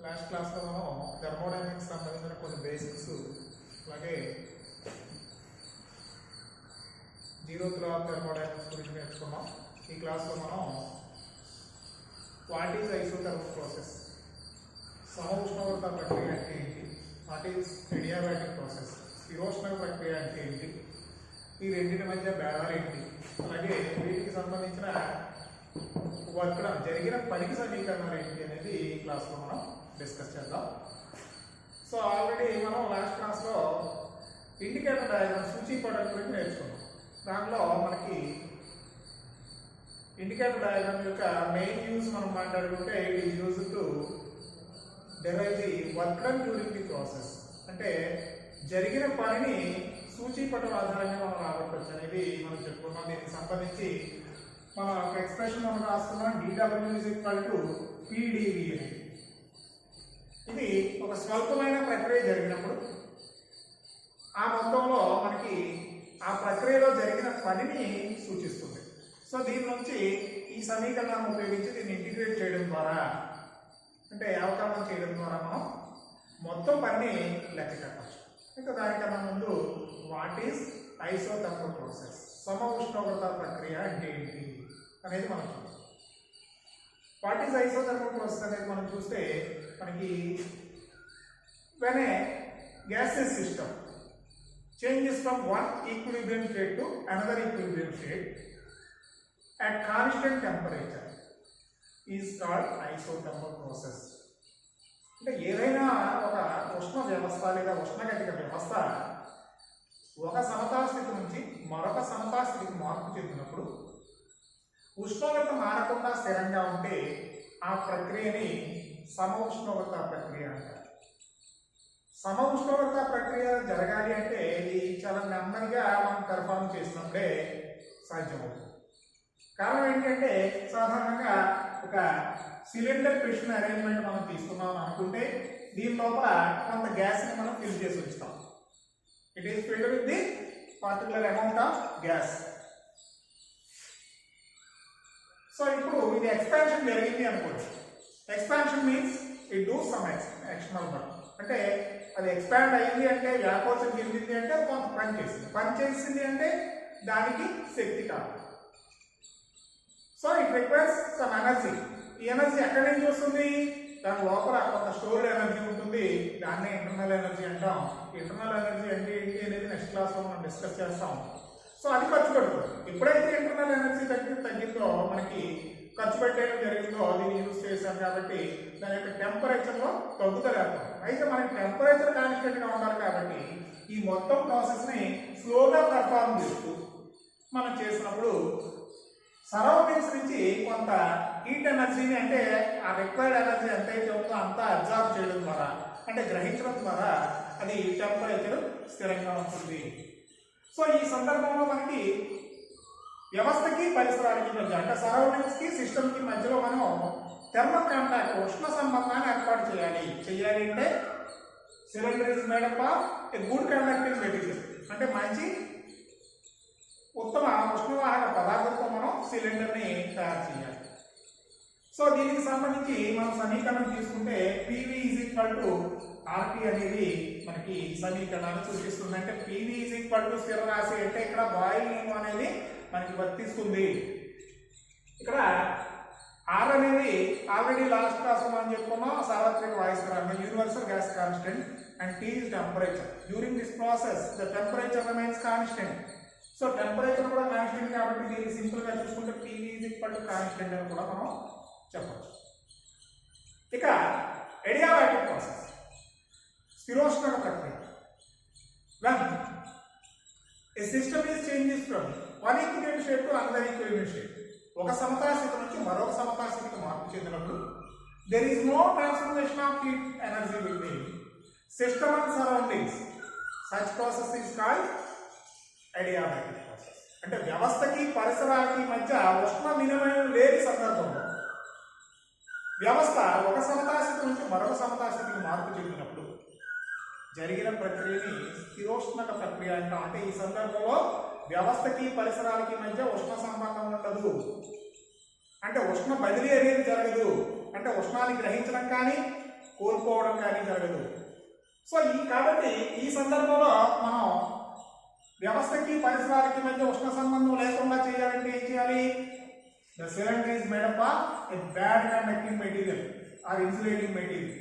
Last క్లాస్లో మనం thermodynamics సంబంధించిన కొన్ని బేసిక్స్ అలాగే జీరోత్ లా ఆఫ్ థర్మోడైనమిక్స్ గురించి నేర్చుకున్నాం. ఈ క్లాస్లో మనం వాట్ ఈజ్ ఐసోథర్మల్ ప్రాసెస్, సమ ఉష్ణోగ్రత ప్రక్రియ అంటే ఏంటి, వాట్ ఈజ్ అడియాబాటిక్ ప్రాసెస్, స్థిరోష్ణ ప్రక్రియ అంటే ఏంటి, ఈ రెండింటి మధ్య భేదాలు ఏంటి, అలాగే వీటికి సంబంధించిన వర్క్ జరిగిన పనికి సమీకరణాలు ఏంటి అనేది ఈ క్లాస్లో మనం డిస్కస్ చేద్దాం. సో ఆల్రెడీ మనం లాస్ట్ క్లాస్లో ఇండికేటర్ డయాగ్రామ్ సూచీపటం గురించి నేర్చుకున్నాం. దాంట్లో మనకి ఇండికేటర్ డయాగ్రామ్ యొక్క మెయిన్ యూజ్ మనం మాట్లాడుకుంటే it is use to derive the work done during the process. అంటే జరిగిన పనిని సూచీపటం ఆధారంగా మనం రాబట్టవచ్చు అనేది మనం చెప్పుకున్నాం. దీనికి సంబంధించి మనం ఒక ఎక్స్ప్రెషన్ మనం రాస్తున్నాం, dW = PdV అనేది. ఇది ఒక స్వల్పమైన ప్రక్రియ జరిగినప్పుడు ఆ మొత్తంలో మనకి ఆ ప్రక్రియలో జరిగిన పనిని సూచిస్తుంది. సో దీని నుంచి ఈ సమీకరణాన్ని ఉపయోగించి దీన్ని ఇంటిగ్రేట్ చేయడం ద్వారా, అంటే అవకలనం చేయడం ద్వారా మనం మొత్తం పనిని లెక్క కట్టవచ్చు. ఇంకా దానికన్నా ముందు వాట్ ఈజ్ ఐసోథర్మల్ ప్రాసెస్, సమ ఉష్ణోగ్రత ప్రక్రియ అంటే ఏంటి అనేది మనం చూద్దాం. వాట్ ఈజ్ ఐసోథర్మల్ ప్రాసెస్ అనేది మనం చూస్తే మనకి when a gaseous system changes from one equilibrium state to another equilibrium state at constant temperature is called isothermal process. అంటే ఏదైనా ఒక ఉష్ణ వ్యవస్థ లేదా ఉష్ణగతిక వ్యవస్థ ఒక సమతాస్థితి నుంచి మరొక సమతాస్థితికి మార్పు చెందినప్పుడు ఉష్ణోగ్రత మారకుండా స్థిరంగా ఉంటే ఆ ప్రక్రియని సమ ఉష్ణోగ్రత ప్రక్రియ అంటారు. సమ ఉష్ణోగ్రత ప్రక్రియ జరగాలి అంటే ఇది చాలా నెమ్మదిగా మనం పెర్ఫార్మ్ చేసినప్పుడే సాధ్యమవుతుంది. కారణం ఏంటంటే సాధారణంగా ఒక సిలిండర్ ప్రెషర్ అరేంజ్మెంట్ మనం తీసుకున్నాం అనుకుంటే దీని లోపల కొంత గ్యాస్ని మనం ఫిల్ చేసి ఉంచుతాం. It is filled with the particular amount of gas. So ఇప్పుడు ఇది ఎక్స్పాన్షన్ జరిగింది అనుకోండి. Expansion means it do some external work. అంటే అది ఎక్స్పాండ్ అయింది అంటే వ్యాకోచం చెందింది అంటే కొంత పని చేసింది అంటే దానికి శక్తి కావాలి. So it requires some energy. ఈ ఎనర్జీ ఎక్కడి నుంచి వస్తుంది? దాని లోపల కొంత స్టోర్డ్ ఎనర్జీ ఉంటుంది, దాన్నే ఇంటర్నల్ ఎనర్జీ అంటాం. ఇంటర్నల్ ఎనర్జీ అంటే ఏంటి అనేది నెక్స్ట్ క్లాస్లో మనం డిస్కస్ చేస్తాం. సో అది ఖర్చు పెడుతుంది. ఎప్పుడైతే ఇంటర్నల్ ఎనర్జీ తగ్గిందో మనకి ఖర్చు పెట్టేయడం జరిగిందో దీన్ని యూజ్ చేశాం కాబట్టి దాని యొక్క టెంపరేచర్లో తగ్గుదల ఏర్పడుతుంది. అయితే మనకి టెంపరేచర్ కాన్స్టెంట్గా ఉండాలి కాబట్టి ఈ మొత్తం ప్రాసెస్ని స్లోగా పెర్ఫార్మ్ చేస్తూ మనం చేసినప్పుడు సరౌండింగ్స్ నుంచి కొంత హీట్ ఎనర్జీని, అంటే ఆ రిక్వైర్డ్ ఎనర్జీ ఎంతైతే ఉందో అంతా అబ్జార్బ్ చేయడం ద్వారా, అంటే గ్రహించడం ద్వారా అది టెంపరేచర్ స్థిరంగా ఉంటుంది. సో ఈ సందర్భంలో మనకి వ్యవస్థకి పరిసరాలకి మధ్య, అంటే సరౌండింగ్స్ కి సిస్టమ్ కి మధ్యలో మనం థర్మల్ కాంటాక్ట్, ఉష్ణ సంబంధాన్ని ఏర్పాటు చేయాలి అంటే cylinder is made up of a good conducting material. అంటే మంచి ఉత్తమ ఉష్ణవాహక పదార్థంతో మనం సిలిండర్ని తయారు చేయాలి. సో దీనికి సంబంధించి మనం సమీకరణం తీసుకుంటే PV = RT అనేది మనకి సమీకరణాన్ని సూచిస్తుంది. అంటే PV = స్థిర రాశి అంటే ఇక్కడ బాయిల్ నియమం అనేది మనకి వర్తిస్తుంది. ఇక్కడ R అనేది ఆల్రెడీ లాస్ట్ క్లాస్ మనం చెప్పుకున్నాం, సార్వత్రిక వాయుస్థిరాంకం, universal gas constant, and T is temperature. During this process the temperature remains constant. So temperature కూడా కాన్స్టెంట్ కాబట్టి దీన్ని సింపుల్ గా చూసుకుంటే PV = కాన్స్టెంట్ అని కూడా మనం చెప్పచ్చు. ఇక అడియాబాటిక్ ప్రాసెస్, స్థిరోష్ణక ప్రక్రియ. When a system is changes from one equilibrium state to another equilibrium state, ఒక సమతాస్థితి నుంచి మరొక సమతాస్థితికి మార్పు చెందినప్పుడు there is no transformation of heat energy between system and surroundings. Such process is called adiabatic process. అంటే వ్యవస్థకి పరిసరాలకి మధ్య ఉష్ణ వినిమయం లేని సందర్భంలో వ్యవస్థ ఒక సమతాస్థితి నుంచి మరొక సమతాస్థితికి మార్పు చెందినప్పుడు జరిగిన ప్రక్రియని స్థిరోష్ణక ప్రక్రియ అంటాం. అంటే ఈ సందర్భంలో వ్యవస్థకి పరిసరాలకి మధ్య ఉష్ణ సంబంధం ఉండదు, అంటే ఉష్ణ బదిలీ అనేది జరగదు. అంటే ఉష్ణాన్ని గ్రహించడం కానీ కోల్పోవడం కానీ జరగదు. సో కాబట్టి ఈ సందర్భంలో మనం వ్యవస్థకి పరిసరాలకి మధ్య ఉష్ణ సంబంధం లేకుండా చేయాలంటే ఏం చేయాలి? The cylinder is made up of a bad conducting material or insulating material.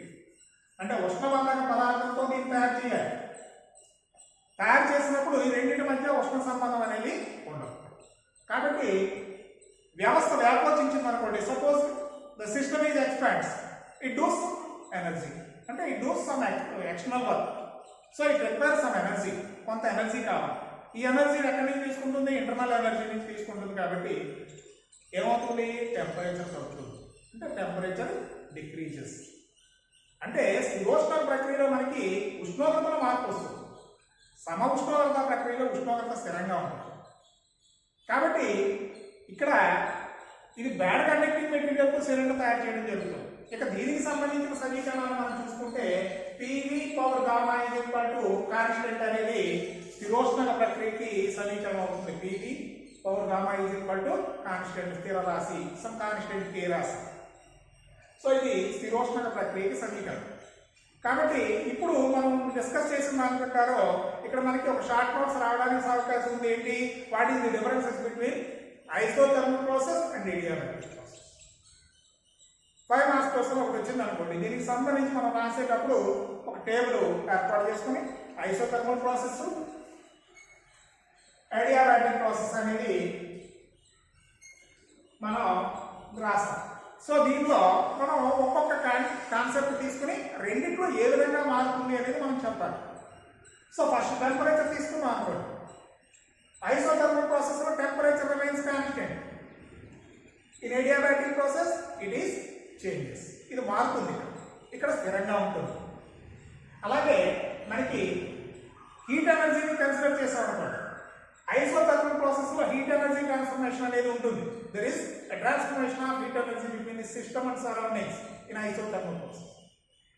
అంటే ఉష్ణబంధక పదార్థంతో దీన్ని తయారు చేయాలి. తయారు చేసినప్పుడు ఈ రెండింటి మధ్య ఉష్ణ సంబంధం అనేది ఉండదు. కాబట్టి వ్యవస్థ వ్యాకోచించింది అనుకోండి, suppose the system is expands, it does energy, అంటే it does some external work. So it requires some energy, కొంత ఎనర్జీ కావాలి. ఈ ఎనర్జీ ఎక్కడి నుంచి తీసుకుంటుంది? ఇంటర్నల్ ఎనర్జీ నుంచి తీసుకుంటుంది. కాబట్టి ఏమవుతుంది? టెంపరేచర్ తగ్గుతుంది, అంటే టెంపరేచర్ డిక్రీజెస్. అంటే స్థిరోష్ణ ప్రక్రియలో మనకి ఉష్ణోగ్రతలో మార్పు వస్తుంది. సమ ఉష్ణోగ్రత ప్రక్రియలో ఉష్ణోగ్రత స్థిరంగా ఉంటుంది. కాబట్టి ఇక్కడ ఇది బ్యాడ్ కండక్టింగ్ మెటీరియల్తో సిలిండర్ తయారు చేయడం జరుగుతుంది. ఇక దీనికి సంబంధించిన సమీకరణాలు మనం చూసుకుంటే PV power gamma is equal to constant అనేది స్థిరోష్ణక ప్రక్రియకి సమీకరణం అవుతుంది. PV power gamma is equal to constant, స్థిర రాశి, సమ్ కాన్స్టెంట్ కే రాశి. సో ఇది స్థిరోష్ణక ప్రక్రియకి సమీకరణం. కాబట్టి ఇప్పుడు మనం డిస్కస్ చేసిన దాని ప్రకారం ఇక్కడ మనకి ఒక షార్ట్ నోట్స్ రావడానికి అవకాశం ఉంది. ఏంటి? What is the differences between isothermal process and adiabatic process. 5 marks question ఒకటి వచ్చింది అనుకోండి. దీనికి సంబంధించి మనం రాసేటప్పుడు ఒక టేబుల్ ఏర్పాటు చేసుకుని ఐసోథర్మల్ ప్రాసెస్, అడియాబాటిక్ ప్రాసెస్ అనేది మనం రాస్తాం. సో దీంట్లో మనం ఒక్కొక్క కాన్సెప్ట్ తీసుకుని రెండిట్లో ఏ విధంగా మారుతుంది అనేది మనం చెప్పాలి. సో ఫస్ట్ టెంపరేచర్ తీసుకున్నాం అనుకోండి. ఐసోథర్మల్ ప్రాసెస్ లో temperature remains constant. In adiabatic process it is changes. ఇది మారుతుంది, ఇక్కడ స్థిరంగా ఉంటుంది. అలాగే మనకి హీట్ ఎనర్జీని కన్సిడర్ చేసాం అనుకోండి. ఐసోథర్మల్ ప్రాసెస్ లో హీట్ ఎనర్జీ ట్రాన్స్ఫర్మేషన్ అనేది ఉంటుంది. There is a transformation of heat energy between the system and surroundings in isothermal process.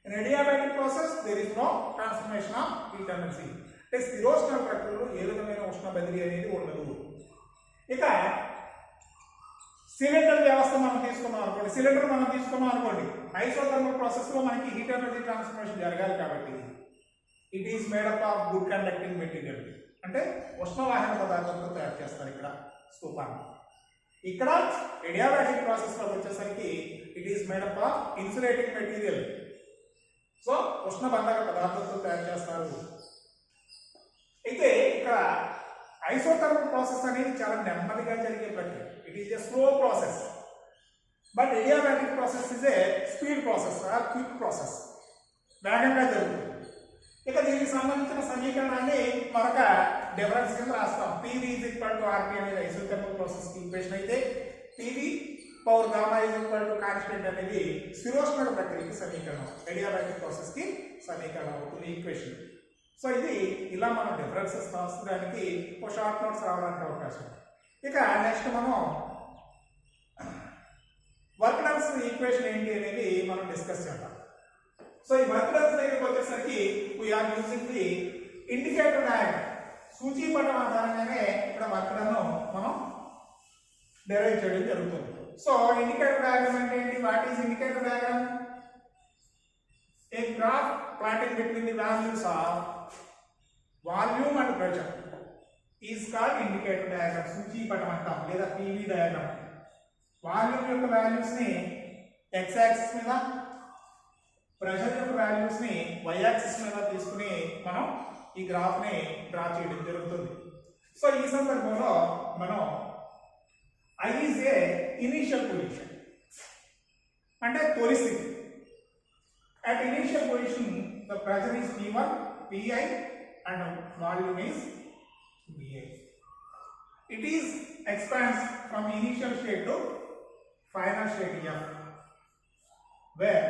In adiabatic process there is no transformation of heat energy. అంటే స్థిరోష్ణ ప్రక్రియలో ఏ విధమైన ఉష్ణ బదిలీ అనేది ఉండదు. ఇక సిలిండర్ వ్యవస్థ మనం తీసుకున్నాం అనుకోండి. ఐసోథర్మల్ ప్రాసెస్ లో మనకి హీట్ ఎనర్జీ ట్రాన్స్ఫర్మేషన్ జరగాలి. కాబట్టి it is made up of good conducting material, అంటే ఉష్ణవాహక పదార్థంతో తయారు చేస్తారు ఇక్కడ స్తూపాన్ని. ఇక్కడ అడియాబాటిక్ ప్రాసెస్ లో వచ్చేసరికి it is made up of insulating material. So ఉష్ణబంధక పదార్థంతో తయారు చేస్తారు. అయితే ఇక్కడ ఐసోథర్మల్ ప్రాసెస్ అనేది చాలా నెమ్మదిగా జరిగే ప్రక్రియ. It is a slow process. But adiabatic process is a speed process or quick process, వేగంగా జరుగుతుంది. ఇక దీనికి సంబంధించిన సమీకరణాన్ని మరొక డిఫరెన్స్ కింద రాస్తాం. పివి ఈజ్ ఈక్వల్ టు ఆర్పి అనేది ఐసోథర్మల్ ప్రాసెస్ కి ఈక్వేషన్ అయితే PV power gamma is equal to constant అనేది స్థిరోష్ణక ప్రక్రియకి సమీకరణం, అడియాబాటిక్ ప్రాసెస్ కి సమీకరణం అవుతుంది ఈక్వేషన్. సో ఇది ఇలా మనం డిఫరెన్సెస్ రాసుకోవడానికి ఒక షార్ట్ నోట్స్ రావడానికి అవకాశం. ఇక నెక్స్ట్ మనం వర్క్ డన్స్ ఈక్వేషన్ ఏంటి అనేది మనం డిస్కస్ చేద్దాం. సో ఈ వర్క్ డన్స్ దగ్గరికి వచ్చేసరికి we're using the indicator diagram. సూచీపటం ఆధారంగానే ఇక్కడ వర్క్ డన్ మనం డెరైవ్ చేయడం జరుగుతుంది. సో ఇండికేటర్ డయాగ్రామ్ అంటే ఏంటి? What is indicator diagram? A graph plotting between the values of volume and pressure is called indicator diagram. సూచీపటం అంటాం లేదా PV డయాగ్రామ్. వాల్యూమ్ యొక్క వాల్యూస్ ని x యాక్సిస్ మీద, ప్రెషర్ యొక్క వాల్యూస్ ని y యాక్సిస్ మీద తీసుకుని మనం ఈ గ్రాఫ్ ని డ్రా చేయడం జరుగుతుంది. సో ఈ సందర్భంలో మనం I is a initial position, అంటే తొలి స్థితి. At initial position the pressure is P1, Pi and volume is Va. It is expands from initial state to final state F, where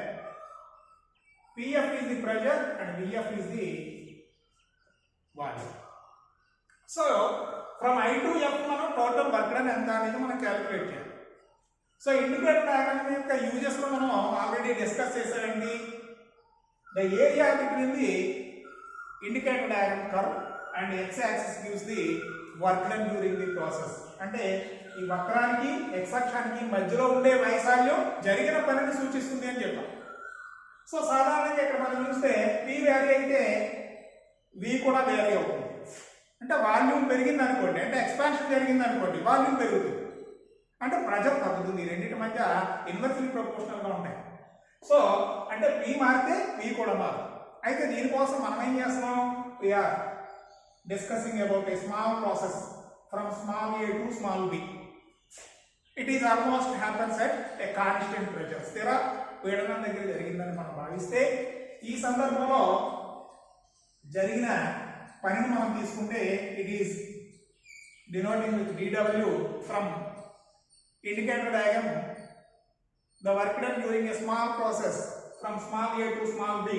Pf is the pressure and Vf is the volume. So from I to F మనం total work done ఎంత అనేది మనం calculate చేయాలి. So indicator diagram యొక్క uses లో మనం already discuss చేసామండి. The area between the indicator diagram curve and x-axis gives the work done during the process. అంటే ఈ వక్రానికి x అక్షానికి మధ్యలో ఉండే వైశాల్యం జరిగిన పనిని సూచిస్తుంది అని చెప్పాం. సో సాధారణంగా ఇక్కడ మనం చూస్తే P వ్యారీ అయితే V కూడా వ్యారీ అవుతుంది. అంటే వాల్యూమ్ పెరిగింది అనుకోండి, అంటే ఎక్స్పాన్షన్ జరిగింది అనుకోండి, వాల్యూమ్ పెరుగుతుంది, అంటే ప్రెజర్ తగ్గుతుంది. ఈ రెండింటి మధ్య ఇన్వర్స్లీ ప్రపోర్షనల్ గా ఉంటాయి. సో అంటే P మారితే V కూడా మారుతుంది. అయితే దీనికోసం మనం ఏం చేస్తున్నాం, we are discussing about a small process from small a to small b. It is almost happens at a constant pressure, స్థిర పీడనం దగ్గర జరిగిందని మనం భావిస్తే, ఈ సందర్భంలో జరిగిన పనిని మనం తీసుకుంటే it is denoting with dW from indicator diagram. The work done during a small process from small a to small b,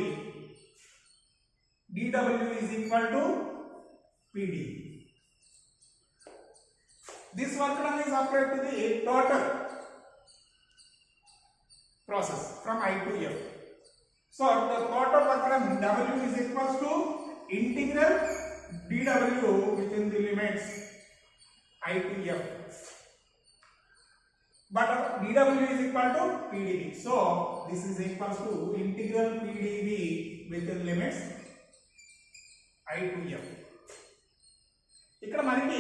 dW is equal to PD. This work done is applied to the total process from I to F. So the total work done W is equals to integral dW within the limits I to F. But dW is equal to PdV. So this is equals to integral PdV within limits I to F. ఇక్కడ మనకి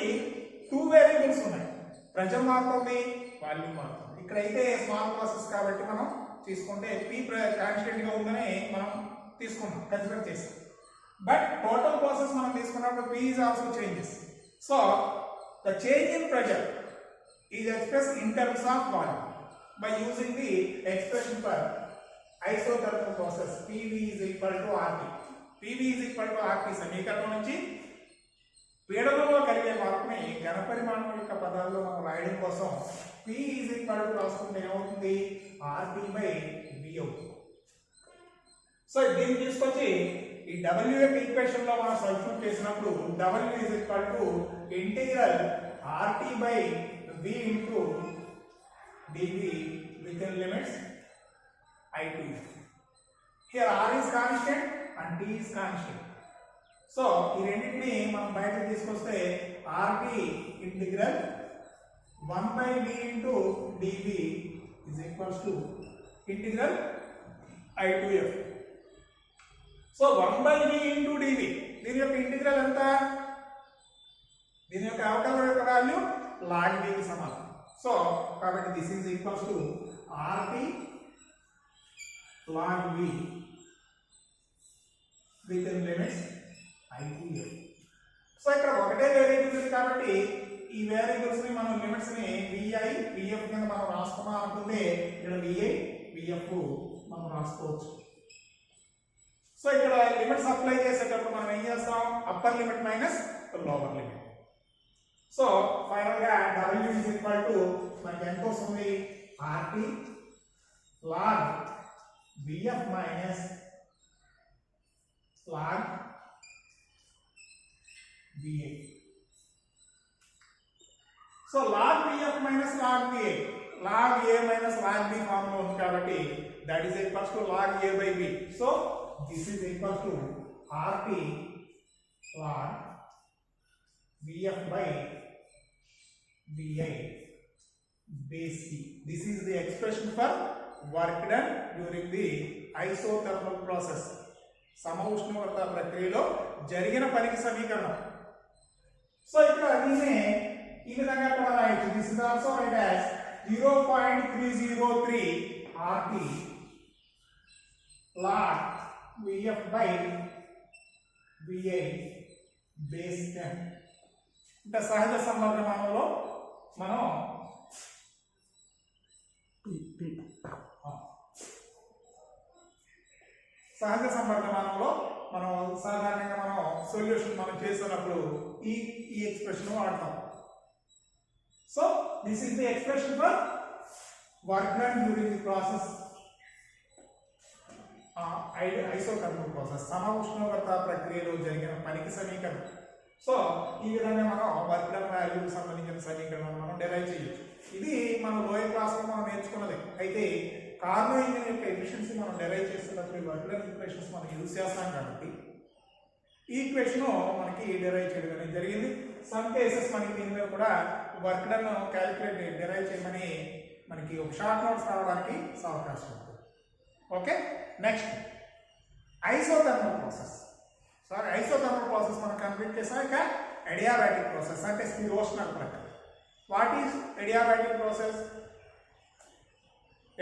2 variables ఉన్నాయి, pressure మారుతుంది, volume మారుతుంది. ఇక్కడైతే small process కాబట్టి మనం తీసుకుంటే P constant గా ఉందని మనం తీసుకున్నాం, కన్సిడర్ చేస్తాం. బట్ టోటల్ ప్రాసెస్ మనం తీసుకున్నప్పుడు P is also changes. So the change in pressure is expressed in terms of volume by using the expression for isothermal process. PV is equal to RT. PV is equal to RT సమీకరణం నుంచి పీడనంలో కలిగే మార్పుని ఘనపరిమాణం యొక్క పదాల్లో మనం రాయడం కోసం P is equal to రాసుకుంటే ఏమవుతుంది, RT by V అవుతుంది. సో దీన్ని తీసుకొచ్చి ఈ W యొక్క ఈక్వేషన్ లో మనం సబ్స్టిట్యూట్ చేసినప్పుడు W is equal to integral RT by V into dV within limits I to F. Here R is constant and T is constant. So ఈ రెండింటిని మనం బయటకు తీసుకొస్తే RT integral 1 by V into dV is equals to integral I to F. So 1 by V into dV, దీని యొక్క integral ఎంత, దీని యొక్క అవకలనం యొక్క వాల్యూ log V కి సమానం. సో కాబట్టి this is equals to RT log V within limits I to F. So ఇక్కడ ఒకటే వేరియబుల్ ఉంది కాబట్టి ఈ వేరియబుల్స్ ని మనం లిమిట్స్ ని VI VF కింద మనం రాసుకున్నాం అనుకుంటే ఇక్కడ VI VF మనం రాసుకోవచ్చు. సో ఇక్కడ లిమిట్స్ అప్లై చేసేటప్పుడు మనం ఏం చేస్తాం, upper limit minus lower limit. So final గా W is equal to మనకి ఎంత వస్తుంది, RT log VF minus log VA. So log VF minus log VA, log A minus log B form లో ఉంది కాబట్టి that is equals to log A by B. So this is equals to RT log VF by VI base C. This is the expression for work done during the isothermal process. సమ ఉష్ణోగ్రత ప్రక్రియలో జరిగిన పనికి సమీకరణం. So ఇక్కడ దీన్ని ఈ విధంగా కూడా రాయొచ్చు. This is also right as 0.303 RT log VF by VI base 10. అంటే సహజ సంవర్ధమానంలో మనం సహజ సంవర్ధమానంలో మనం సాధారణంగా మనం సొల్యూషన్ మనం చేస్తున్నప్పుడు ఈ ఎక్స్ప్రెషన్ వాడతాం. So this is the expression for work done during the process isothermal process, సమ ఉష్ణోగ్రత ప్రక్రియలో జరిగిన పనికి సమీకరణం. సో ఈ విధంగా మనం వర్క్ డన్ వాల్యూకి సంబంధించిన సమీకరణం మనం డెరైవ్ చేయొచ్చు. ఇది మన లోయర్ క్లాస్లో మనం నేర్చుకున్నది. అయితే కార్నో ఇంజిన్ యొక్క ఎఫిషియన్సీ మనం డెరైవ్ చేస్తున్నప్పుడు వర్క్ డన్ ఈక్వేషన్స్ మనం యూజ్ చేస్తాం కాబట్టి ఈ ఈక్వేషన్ మనకి డెరైవ్ చేయడం అనేది జరిగింది. సమ్ కేసెస్ మనకి దీని మీద కూడా వర్క్ డన్ క్యాలిక్యులేట్ డెరైవ్ చేయమని మనకి ఒక షార్ట్ నోట్స్ రావడానికి అవకాశం ఉంటుంది. Okay. Next isothermal process. Sorry, isothermal process మనం కంప్లీట్ చేసాం. ఇక అడియాబాటిక్ ప్రాసెస్ అంటే స్థిరోష్ణాల ప్రక్రియ. What is adiabatic process?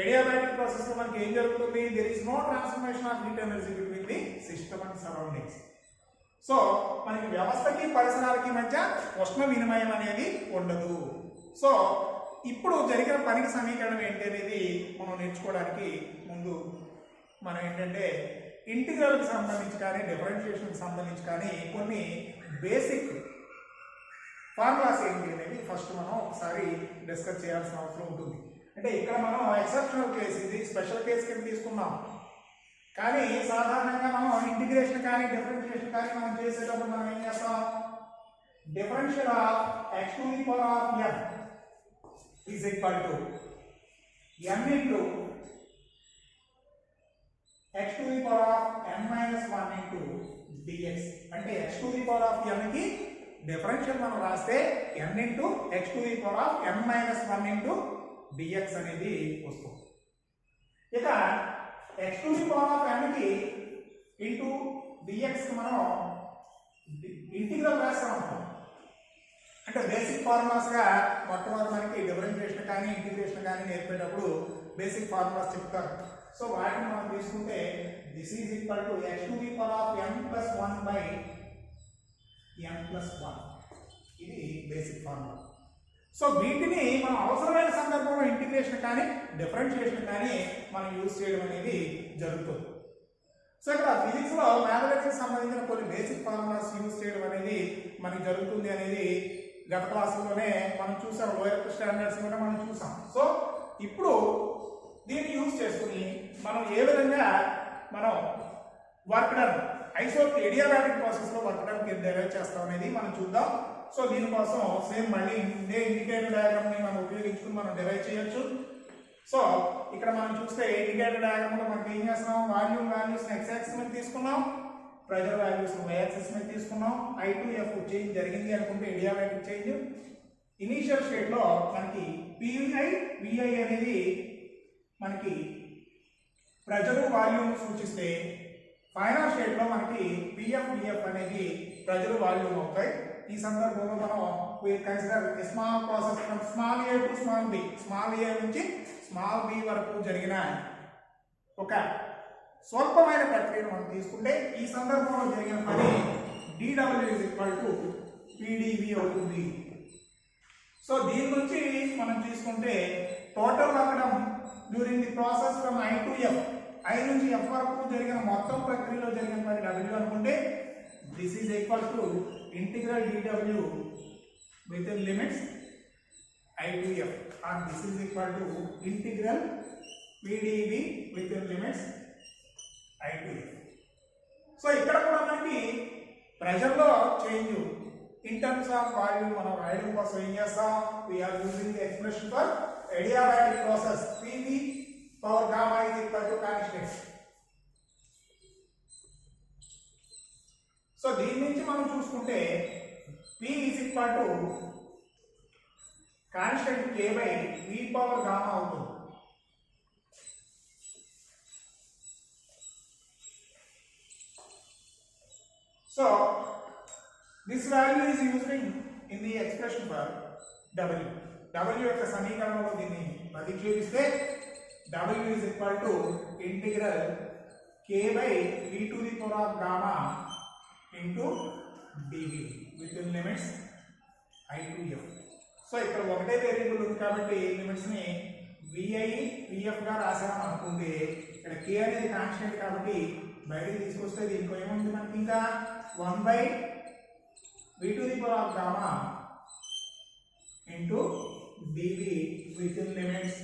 Adiabatic process లో మనకి ఏం జరుగుతుంది? There is no transformation of heat energy between the system and surroundings. So మనకి వ్యవస్థకి పరిసరాలకి మధ్య ఉష్ణ వినిమయం అనేది ఉండదు. సో ఇప్పుడు జరిగిన పనికి సమీకరణం ఏంటి అనేది మనం నేర్చుకోవడానికి ముందు మనం ఏంటంటే ఇంటిగ్రల్కి సంబంధించి కానీ డిఫరెన్షియేషన్కి సంబంధించి కానీ కొన్ని బేసిక్ ఫార్ములాస్ ఏంటి అనేది ఫస్ట్ మనం ఒకసారి డిస్కస్ చేయాల్సిన అవసరం ఉంటుంది. అంటే ఇక్కడ మనం ఎక్సెప్షనల్ కేసు, ఇది స్పెషల్ కేసు కింద తీసుకున్నాం. కానీ సాధారణంగా మనం ఇంటిగ్రేషన్ కానీ డిఫరెన్షియేషన్ కానీ మనం చేసేటప్పుడు మనం ఏం చేస్తాం? Differential of x to the power of n is equal to n into x to the power of n minus 1 into dx. అంటే x to the power of n కి డిఫరెన్షియల్ మనం రాస్తే n into x to the power of n minus 1 into dx అనేది వస్తుంది. ఇక x to the power of n కి into dx కి మనం ఇంటిగ్రల్ రాస్తాం అనుకో. అంటే బేసిక్ ఫార్ములాస్ గా మొట్టమొదటి మనకి డిఫరెన్షియేషన్ కానీ ఇంటిగ్రేషన్ కానీ నేర్పేటప్పుడు బేసిక్ ఫార్ములాస్ చెప్తారు. సో వాటిని మనం తీసుకుంటే this is equal to x to the power of n plus 1 by n plus 1. ఇది బేసిక్ ఫార్ములా. సో వీటిని మనం అవసరమైన సందర్భంలో ఇంటిగ్రేషన్ కానీ డిఫరెన్షియేషన్ కానీ మనం యూజ్ చేయడం అనేది జరుగుతుంది. సో ఇక్కడ ఫిజిక్స్ లో మ్యాథమెటిక్స్ సంబంధించిన కొన్ని బేసిక్ ఫార్ములాస్ యూజ్ చేయడం అనేది మనకి జరుగుతుంది అనేది గత క్లాసుల్లోనే మనం చూసాం, లోయర్ స్టాండర్డ్స్ కూడా మనం చూసాం. సో ఇప్పుడు దీన్ని యూజ్ చేసుకుని మనం ఏ విధంగా మనం వర్క్ డన్ అడియాబాటిక్ ప్రాసెస్ లో వర్క్ డన్ డెరైవ్ చేస్తాం అనేది మనం చూద్దాం. సో దీనికోసం సేమ్ మళ్ళీ ఇదే ఇండికేటర్ డయాగ్రామ్ ని మనం ఉపయోగించుకుని మనం డెరైవ్ చేయొచ్చు. సో ఇక్కడ మనం చూస్తే ఇండికేటర్ డయాగ్రామ్ లో మనకి ఏం చేస్తున్నాం? వాల్యూమ్ వాల్యూస్ x యాక్సిస్ మీద తీసుకున్నాం, ప్రెజర్ వాల్యూస్ y యాక్సిస్ మీద తీసుకున్నాం. I to F చేంజ్ జరిగింది అనుకుంటే అడియాబాటిక్ చేంజ్. ఇనీషియల్ స్టేట్ లో మనకి PI VI అనేది మనకి ప్రెజర్ వాల్యూమ్ సూచిస్తే, ఫైనల్ స్టేట్ లో మనకి PF VF అనేది ప్రెజర్ వాల్యూమ్ అవుతాయి. ఈ సందర్భంలో మనం consider small process from small a to small b, small a నుంచి స్మాల్ b వరకు జరిగిన ఒక స్వల్పమైన ప్రక్రియను మనం తీసుకుంటే ఈ సందర్భంలో జరిగిన పని dW is equal to PdV అవుతుంది. సో దీని నుంచి మనం తీసుకుంటే total work done during the process from I to F, I నుంచి F వరకు జరిగిన మొత్తం ప్రక్రియలో జరిగిన పని W అనుకుంటే this is equal to integral dW within limits I to F, or this is equal to integral PdV within limits I to F. So ఇక్కడ కూడా మనకి ప్రెషర్ లో change in terms of volume మనం రాయడం కోసం ఏం చేస్తాం? We're using the expression for adiabatic process PV power gamma is equal to constant. So దీని నుంచి మనం చూసుకుంటే P is equal to constant K by V power gamma అవుతుంది. So this value is used in the expression for W. W యొక్క సమీకరణంలో దీన్ని ప్రతిక్షేపిస్తే W is equal to integral K by V to the power of gamma into dV within limits I to F. So ఇక్కడ ఒకటే variable ఉంది కాబట్టి limits ని VI VF గా రాసాం అనుకుంటే ఇక్కడ K అనేది కాన్స్టెంట్ కాబట్టి బయటికి తీసుకొస్తే దీనికి ఏముంది మనకి ఇంకా 1 by V to the power of gamma into dV within limits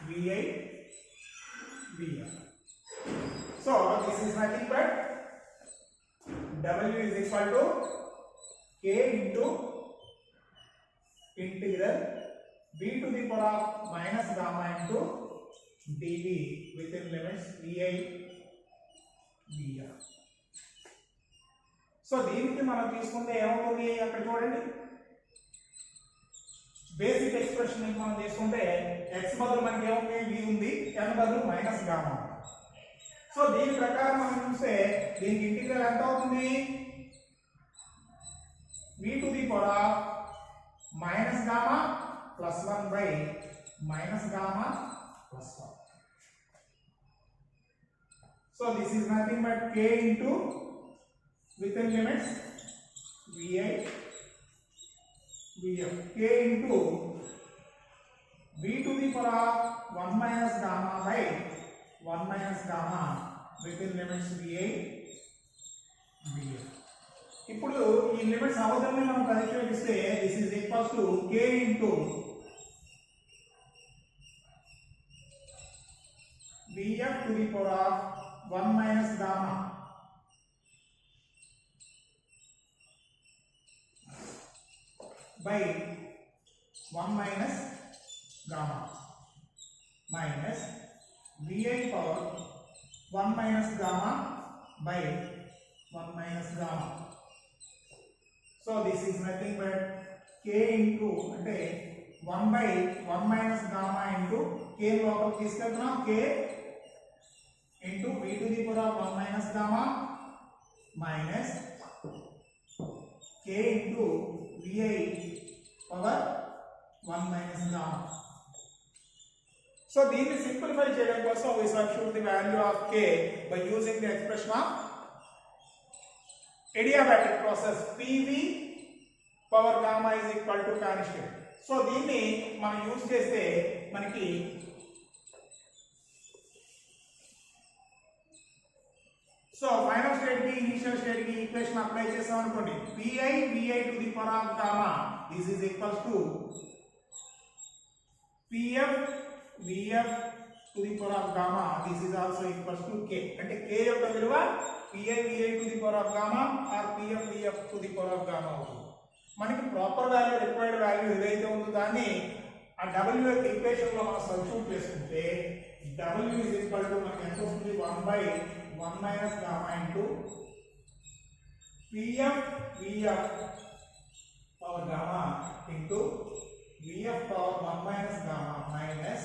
VI VF. So this is nothing but W is equal to K into integral V to the power of minus gamma into dV within limits VI VF. So దీనికి మనం తీసుకుంటే ఏమవుతుంది? అక్కడ చూడండి, basic expression మనం తీసుకుంటే x బదులు మనకి ఏముంది v ఉంది, n బదులు మైనస్ గామా. సో దీని ప్రకారం మనం చూస్తే దీనికి ఇంటిగ్రల్ ఎంత అవుతుంది, v to the power of minus gamma plus 1 by minus gamma plus 1. So this is nothing but k into within limits vi vf, k into v to the power of 1 minus gamma by 1 minus gamma within limits vi vf. ఇప్పుడు ఈ limits అవధుల్ని మనం ప్రతిక్షేపిస్తే this is equals to k into vf to the power of 1 minus gamma by 1 minus gamma minus vi power 1 minus gamma by 1 minus gamma. So this is nothing but k into అంటే 1 by 1 minus gamma into k లోపలికి తీసుకెళ్తున్నాం, k into v to the power of 1 minus gamma minus k into vi power 1 minus gamma. So దీన్ని simplify చేయడం కోసం we substitute the value of k by using the expression of adiabatic process pv power gamma is equal to constant. So దీన్ని మనం use చేస్తే మనకి so final state కి initial state కి equation apply చేసాం అనుకోండి, pi vi to the power of gamma this is equals to pf vf to the power of gamma this is also equals to k. అంటే k యొక్క విలువ pi vi to the power of gamma or pf vf to the power of gamma అవుతుంది. మనకి proper value required value ఏదైతే ఉందో దాన్ని ఆ w యొక్క ఈక్వేషన్ లో మనం సబ్స్టిట్యూట్ చేసుకుంటే w ఈజ్ ఈక్వల్ టు మనకి ఎంత వస్తుంది, 1 by 1 minus gamma into pf vf power gamma into vf power 1 minus gamma minus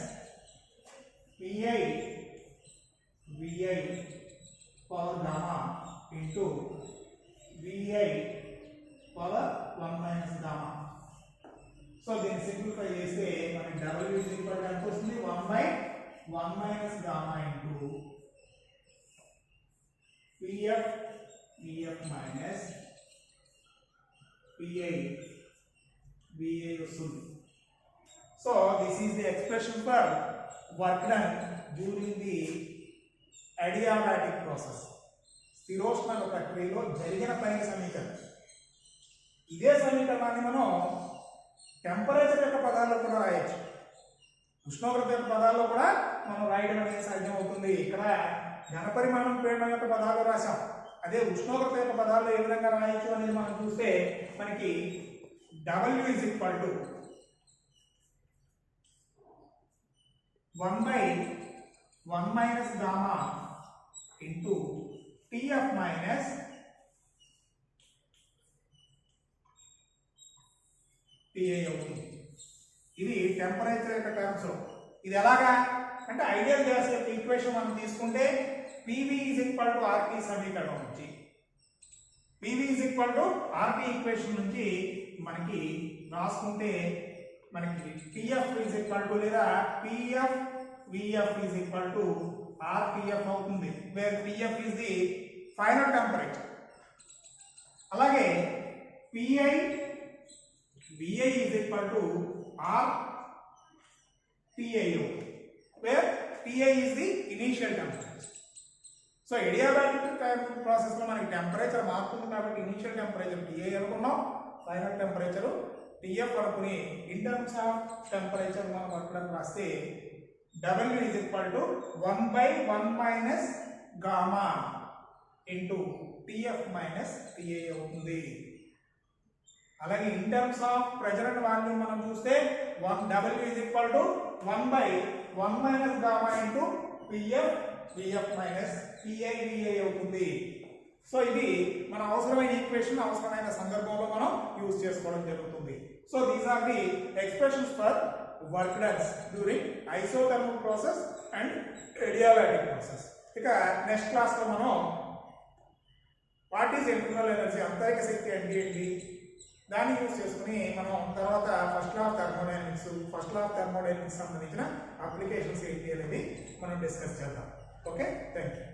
pi vi power gamma into vi power 1 minus gamma. So దీన్ని simplify చేస్తే మనకి w is equal to ఎంత వస్తుంది, 1 by 1 minus gamma into pf vf minus pi vi వస్తుంది. So this is the expression for work done during the adiabatic process. స్థిరోష్ణక ప్రక్రియలో జరిగిన పైన సమీకరణం. ఇదే సమీకరణాన్ని మనం టెంపరేచర్ యొక్క పదాల్లో కూడా రాయొచ్చు, ఉష్ణోగ్రత యొక్క పదాల్లో కూడా మనం రాయడం అనేది సాధ్యం అవుతుంది. ఇక్కడ ఘనపరిమాణం పీడనం యొక్క పదాలు రాశాం, అదే ఉష్ణోగ్రత యొక్క పదాల్లో ఏ విధంగా రాయొచ్చు అనేది మనం చూస్తే మనకి w is equal to 1 by 1 minus gamma into Tf minus Ti అవుతుంది. ఇది టెంపరేచర్ యొక్క టర్మ్స్. ఇది ఎలాగా అంటే ఐడియల్ గ్యాస్ యొక్క ఈక్వేషన్ మనం తీసుకుంటే PV is equal to RT సమీకరణం నుంచి, PV is equal to RT equation నుంచి మనకి రాసుకుంటే మనకి PF is equal to లేదా PF VF is equal to RTF అవుతుంది, where PF is the final temperature. అలాగే PI VI is equal to RTI where TI is the initial temperature. So adiabatic process లో మనకి temperature మారుతుంది కాబట్టి initial temperature TA అనుకున్నాం, final temperature TF అనుకుని in terms of temperature మనం అక్కడ రాస్తే W is equal to 1 by 1 minus gamma into TF minus TA అవుతుంది. అలాగే in terms of pressure and volume మనం చూస్తే W is equal to 1 by 1 minus gamma into PF VF minus PI VI అవుతుంది. So ఇది మన అవసరమైన equation అవసరమైన సందర్భంలో మనం యూజ్ చేసుకోవడం జరుగుతుంది. So these are the expressions for work dones during isothermal process and adiabatic process. ఇక నెక్స్ట్ క్లాస్ లో మనం వాట్ ఈస్ ఇంటర్నల్ ఎనర్జీ, అంతరిక శక్తి అంటే ఏంటి, దాన్ని యూజ్ చేసుకుని మనం తర్వాత ఫస్ట్ లా ఆఫ్ థర్మోడైనమిక్స్ సంబంధించిన అప్లికేషన్స్ ఏంటి అనేది మనం డిస్కస్ చేద్దాం. Okay, thank you.